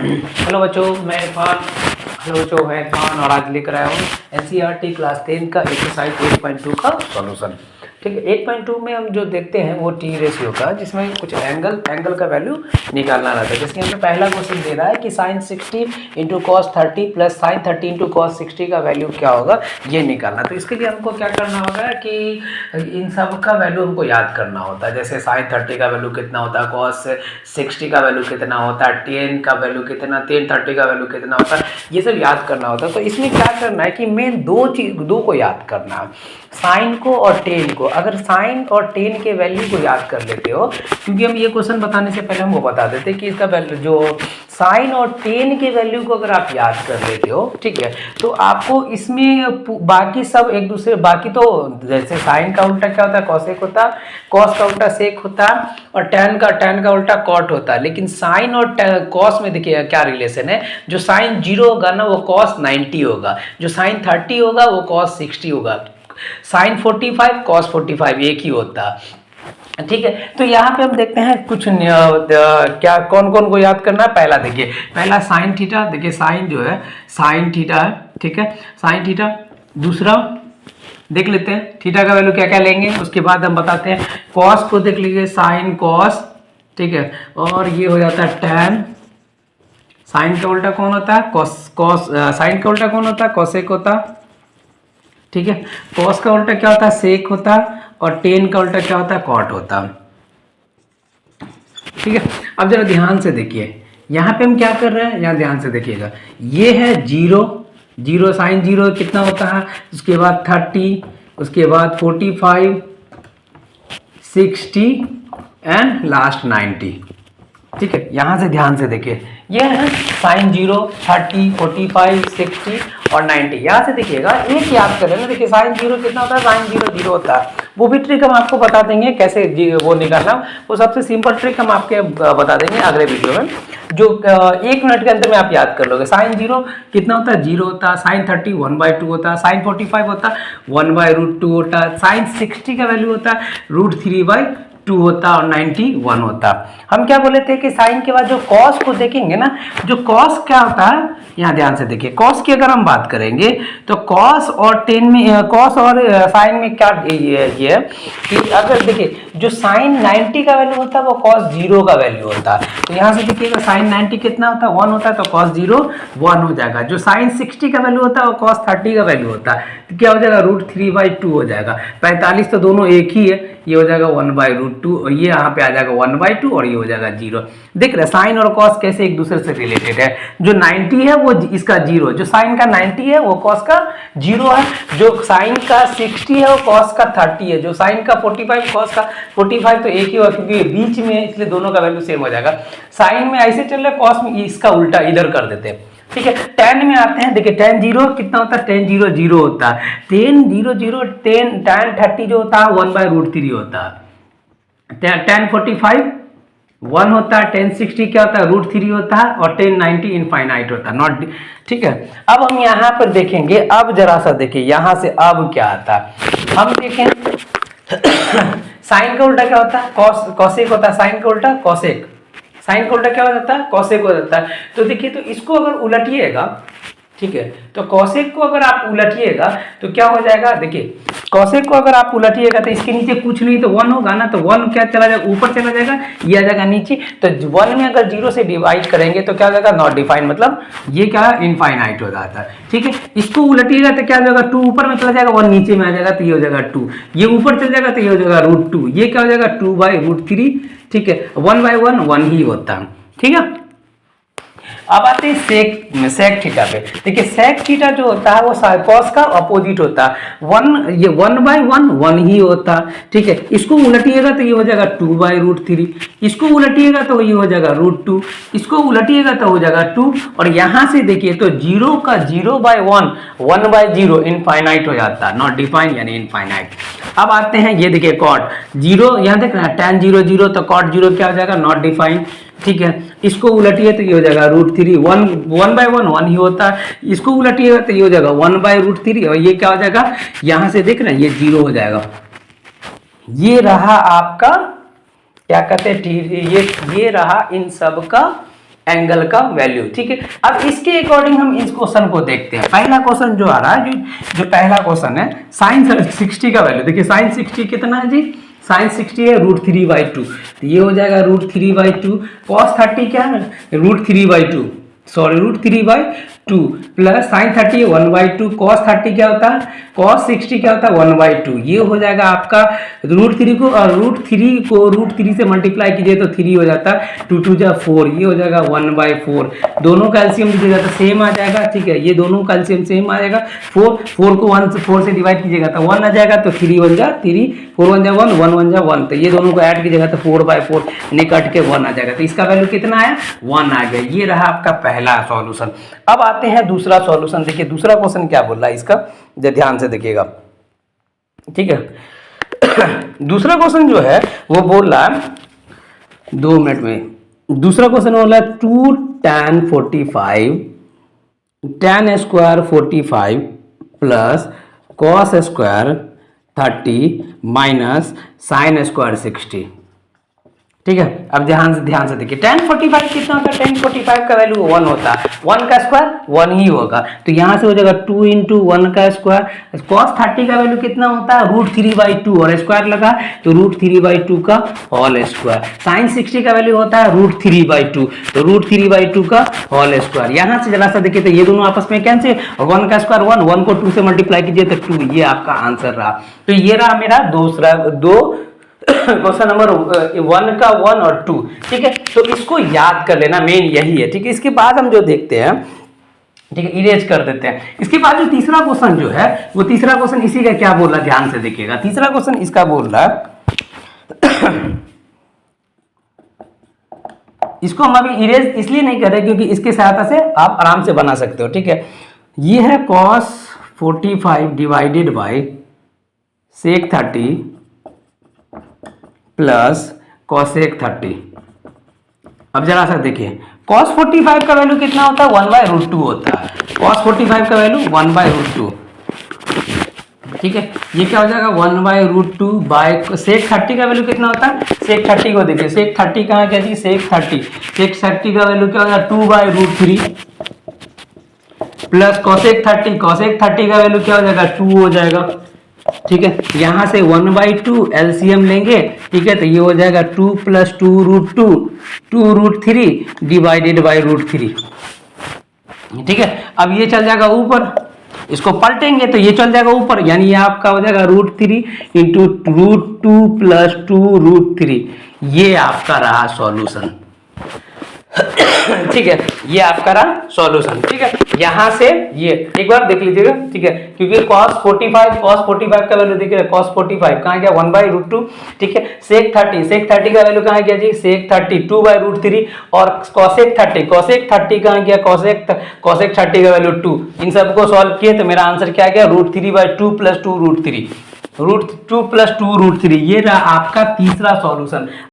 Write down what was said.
Hello बच्चों, मैं इरफान और आज लेकर आया हूँ एनसीईआरटी क्लास 10 का एक्सरसाइज 8.2 का सॉल्यूशन। ठीक है, 8.2 में हम जो देखते हैं वो टी रेशियो का, जिसमें कुछ एंगल का वैल्यू निकालना रहता है। जैसे हमें पहला क्वेश्चन दे रहा है कि sine 60 into cos 30 plus sine 30 into cos 60 का वैल्यू क्या होगा, ये निकालना। तो इसके लिए हमको क्या करना होगा कि इन सब का वैल्यू हमको याद करना होता है। जैसे साइन 30 का वैल्यू कितना होता है, कॉस 60 का वैल्यू कितना होता है, टेन का वैल्यू कितना, टेन 30 का वैल्यू कितना होता है, ये सब याद करना होता है। तो इसमें क्या करना है कि मेन दो को याद करना है, साइन को और टेन को। अगर साइन और टेन के वैल्यू को याद कर लेते हो, क्योंकि हम ये क्वेश्चन बताने से पहले हमको बता देते हैं कि इसका वैल्यू जो साइन और टेन के वैल्यू को अगर आप याद कर लेते हो, ठीक है, तो आपको इसमें बाकी सब एक दूसरे, बाकी तो जैसे साइन का उल्टा क्या होता है, कॉसेक होता, कॉस का उल्टा सेक होता, और टैन का उल्टा कॉट होता है। लेकिन साइन और कॉस में देखिए क्या रिलेशन है, जो साइन 0 होगा ना वो कॉस 90 होगा, जो साइन 30 होगा वो कॉस 60 होगा, साइन 45 कॉस 45 एक ही होता। ठीक है, तो यहाँ पे हम देखते हैं कुछ क्या कौन कौन को याद करना है। पहला देखिए, पहला साइन थीटा, देखिए साइन जो है साइन थीटा है, ठीक है, साइन थीटा। दूसरा देख लेते हैं थीटा का वैल्यू क्या क्या लेंगे, उसके बाद हम बताते हैं। कॉस को देख लीजिए, साइन कॉस, ठीक है, और ये हो जाता है टैन। साइन का उल्टा कौन होता है, कॉस साइन का उल्टा कौन होता है, कॉसेक होता, ठीक है। कॉस का उल्टा क्या होता है, सेक होता, और टेन का उल्टा क्या होता है, कॉट होता। ठीक है, अब जरा ध्यान से देखिए यहाँ पे हम क्या कर रहे हैं, यहाँ ध्यान से देखिएगा। ये है 0 साइन 0 कितना होता है, उसके बाद 30, उसके बाद 45, 60 एंड लास्ट 90। ठीक है, यहाँ से ध्यान से देखिए, ये है साइन 0, 30, 45, 60 और 90। यहाँ से देखिएगा, एक याद कर लेना। देखिए साइन 0 कितना होता है, साइन 0 होता है। वो भी ट्रिक हम आपको बता देंगे कैसे वो निकालना, वो सबसे सिंपल ट्रिक हम आपके बता देंगे अगले वीडियो में, जो 1 मिनट के अंदर में आप याद कर लोगे। साइन 0 कितना होता है, 0 होता है। साइन 30 1/2 होता है। साइन 45 होता है 1/√2 होता है। साइन 60 का वैल्यू होता है √3/2 होता, और 91 होता। हम क्या बोले थे कि साइन के बाद जो कॉस को देखेंगे ना, जो कॉस क्या होता है, यहाँ ध्यान से देखिए। कॉस की अगर हम बात करेंगे तो कॉस और टेन में, कॉस और साइन में क्या ये है कि अगर देखिए जो साइन 90 का वैल्यू होता है वो कॉस 0 का वैल्यू होता है। तो यहाँ से देखिएगा साइन 90 कितना होता है, 1 होता है, तो कॉस 0 1 हो जाएगा। जो साइन 60 का वैल्यू होता है वो कॉस 30 का वैल्यू होता है, तो क्या हो जाएगा, √3/2 हो जाएगा। 45 तो दोनों एक ही है, ये हो जाएगा 1/√2, और ये यहाँ पे आ जाएगा 1/2, और ये हो जाएगा 0। देख रहे साइन और कॉस कैसे एक दूसरे से रिलेटेड है। जो 90 है वो इसका 0, जो साइन का 90 है वो कॉस का 0 है, जो साइन का 60 है वो कॉस का 30 है, जो साइन का 45 कॉस का 45 तो एक ही होगा, क्योंकि बीच में, इसलिए दोनों का वैल्यू सेम हो जाएगा। साइन में ऐसे चल रहा है, कॉस में इसका उल्टा इधर कर देते हैं। ठीक है, tan में आते हैं। देखिए tan 0 कितना होता है, tan 0 0 होता है। tan 0 tan 30 जो होता है 1/√3 होता है। tan 45 1 होता है। tan 60 क्या होता है, √3 होता है, और tan 90 इनफाइनाइट होता है, नॉट। ठीक है, अब हम यहाँ पर देखेंगे, अब जरा सा देखिए यहाँ से अब क्या आता है, हम देखें साइन का उल्टा क्या होता है, कॉसेक होता है। साइन का उल्टा कॉसेक, साइन का उल्टा क्या हो जाता है, कॉसेक हो जाता है। तो देखिए, तो इसको अगर उलटिएगा, ठीक है, तो कॉसेक को अगर आप उलटिएगा तो क्या हो जाएगा, देखिए कॉसेक को अगर आप उलटिएगा तो इसके नीचे कुछ नहीं तो 1 होगा ना, तो 1 क्या चला जाएगा, ऊपर चला जाएगा, ये आ जाएगा नीचे। तो 1 में अगर 0 से डिवाइड करेंगे तो क्या हो जाएगा, नॉट डिफाइंड, मतलब ये क्या है, इनफाइनाइट हो जाता है। ठीक है, इसको उलटिएगा तो क्या हो जाएगा, 2 ऊपर में चला जाएगा, 1 नीचे में आ जाएगा, तो ये हो जाएगा 2। ये ऊपर चल जाएगा तो ये हो जाएगा √2, ये क्या हो जाएगा 2/√3। ठीक है, 1/1 1 ही होता है। ठीक है, अब आते हैं सेक थीटा पे। देखिए सेक थीटा जो होता है वो कॉस का अपोजिट होता है। 1 ये 1/1 1 ही होता है। ठीक है, इसको उलटिएगा तो ये हो जाएगा 2/√3, इसको उलटिएगा तो ये हो जाएगा √2, इसको उलटिएगा तो हो जाएगा 2, और यहाँ से देखिए तो 0 का 0/1 1/0 इनफाइनाइट हो जाता है, नॉट डिफाइंड यानी इनफाइनाइट। अब आते हैं, ये देखिए कॉट 0, यहाँ देख रहे हैं tan 0 0, तो कॉट 0 क्या हो जाएगा, नॉट डिफाइंड। ठीक है, इसको उलटिए तो ये हो जाएगा √3, 1/1 1 ही होता है। इसको उलटिएगा तो ये हो जाएगा 1/√3, और ये क्या हो जाएगा, यहां से देख रहे हैं ये 0 हो जाएगा। ये रहा आपका क्या कहते हैं, ये रहा इन सब का एंगल का वैल्यू। ठीक है, अब इसके अकॉर्डिंग हम इस क्वेश्चन को देखते हैं। पहला क्वेश्चन जो आ रहा है, जो पहला क्वेश्चन है साइन 60 का वैल्यू। देखिए साइन 60 कितना है जी, साइन 60 है √3/2, तो ये हो जाएगा √3/2। कॉस 30 क्या है, √3/2, सॉरी √3/2 प्लस साइन 30 1/2, कॉस 30 क्या होता है, कॉस 60 क्या होता है 1/2। ये हो जाएगा आपका √3 को, और √3 से मल्टीप्लाई कीजिए तो 3 हो जाता है, 2 2 जा 4, ये हो जाएगा 1/4। दोनों कैल्शियम दीजिएगा तो सेम आ जाएगा। ठीक है, ये दोनों कैल्शियम सेम आ जाएगा। 4 को 4 से डिवाइड कीजिएगा तो 1 आ जाएगा, तो 3 1 जा 3, 4 1 जा 1, 1 1 जा 1, तो ये दोनों को ऐड कीजिएगा तो 4/4 निकट के 1 आ जाएगा। तो इसका वैल्यू कितना है, 1 आ गया। ये रहा आपका पहला सॉल्यूशन। अब आते हैं दूसरा सॉल्यूशन। देखिए दूसरा क्वेश्चन क्या बोल रहा है इसका, ध्यान से देखिएगा। ठीक है दूसरा क्वेश्चन जो है वो बोल रहा है, 2 मिनट में, दूसरा क्वेश्चन बोल रहा है 2 tan 45 tan square 45 plus cos square 30 minus sine square 60। ठीक है, अब ध्यान से देखिए tan 45 कितना होता है, tan 45 का वैल्यू 1 होता है, 1 का स्क्वायर 1 ही होगा, तो यहाँ से हो जाएगा 2 × 1 का स्क्वायर। cos 30 का वैल्यू कितना होता है, √3/2, और स्क्वायर लगा तो √3/2 का होल स्क्वायर। साइन 60 का वैल्यू होता है √3/2, तो √3/2 का होल स्क्वायर। यहाँ से जरा सा देखिए तो ये दोनों आपस में कैंसिल, और 1 का स्क्वायर 1, 1 को 2 से मल्टीप्लाई कीजिए तो 2, ये आपका आंसर रहा। तो ये रहा मेरा दो क्वेश्चन नंबर 1 का 1 और 2। ठीक है, तो इसको याद कर लेना, मेन यही है। ठीक है, इसके बाद हम जो देखते हैं, ठीक है, इरेज कर देते हैं। इसके बाद जो तीसरा क्वेश्चन जो है, वो तीसरा क्वेश्चन इसी का क्या बोल रहा है, ध्यान से देखिएगा। तीसरा क्वेश्चन इसका बोल रहा है इसको हम अभी इरेज इसलिए नहीं कर रहे क्योंकि इसकी सहायता से आप आराम से बना सकते हो। ठीक है, ये है cos 45 divided by sec 30 plus cosec 30। अब जरा सा देखिए, cos 45 का वैल्यू कितना होता है, 1/√2 होता है। cos 45 का वैल्यू 1/√2। ठीक है, ये क्या हो जाएगा 1/√2 बाय sec 30 का वैल्यू कितना होता है, sec 30 को देखिए, sec 30 कहाँ क्या जी, sec 30 का वैल्यू क्या हो जाएगा 2/√3 प्लस cosec 30 का वैल्यू क्या हो जाएगा 2 हो जाएगा। ठीक है, यहां से 1/2 एलसीएम लेंगे। ठीक है, तो ये हो जाएगा 2 + 2√3 डिवाइडेड बाई √3। ठीक है, अब ये चल जाएगा ऊपर, इसको पलटेंगे तो ये चल जाएगा ऊपर, यानी ये आपका हो जाएगा √3 × √2 + 2√3। ये आपका रहा सॉल्यूशन। ठीक है, ये आपका रहा सॉल्यूशन। ठीक है, यहां से ये एक बार देख लीजिएगा। ठीक है, क्योंकि cos 45 का वैल्यू देखिए, cos 45 कहाँ गया 1/√2। ठीक है, sec 30 का वैल्यू कहाँ गया जी, sec 30 2/√3, और cosec 30 कहाँ गया, cosec 30 का वैल्यू 2। इन सबको सॉल्व किए तो मेरा आंसर क्या गया, √3/2 + 2√3, √2 + 2√3। ये रहा आपका तीसरा सॉल्यूशन।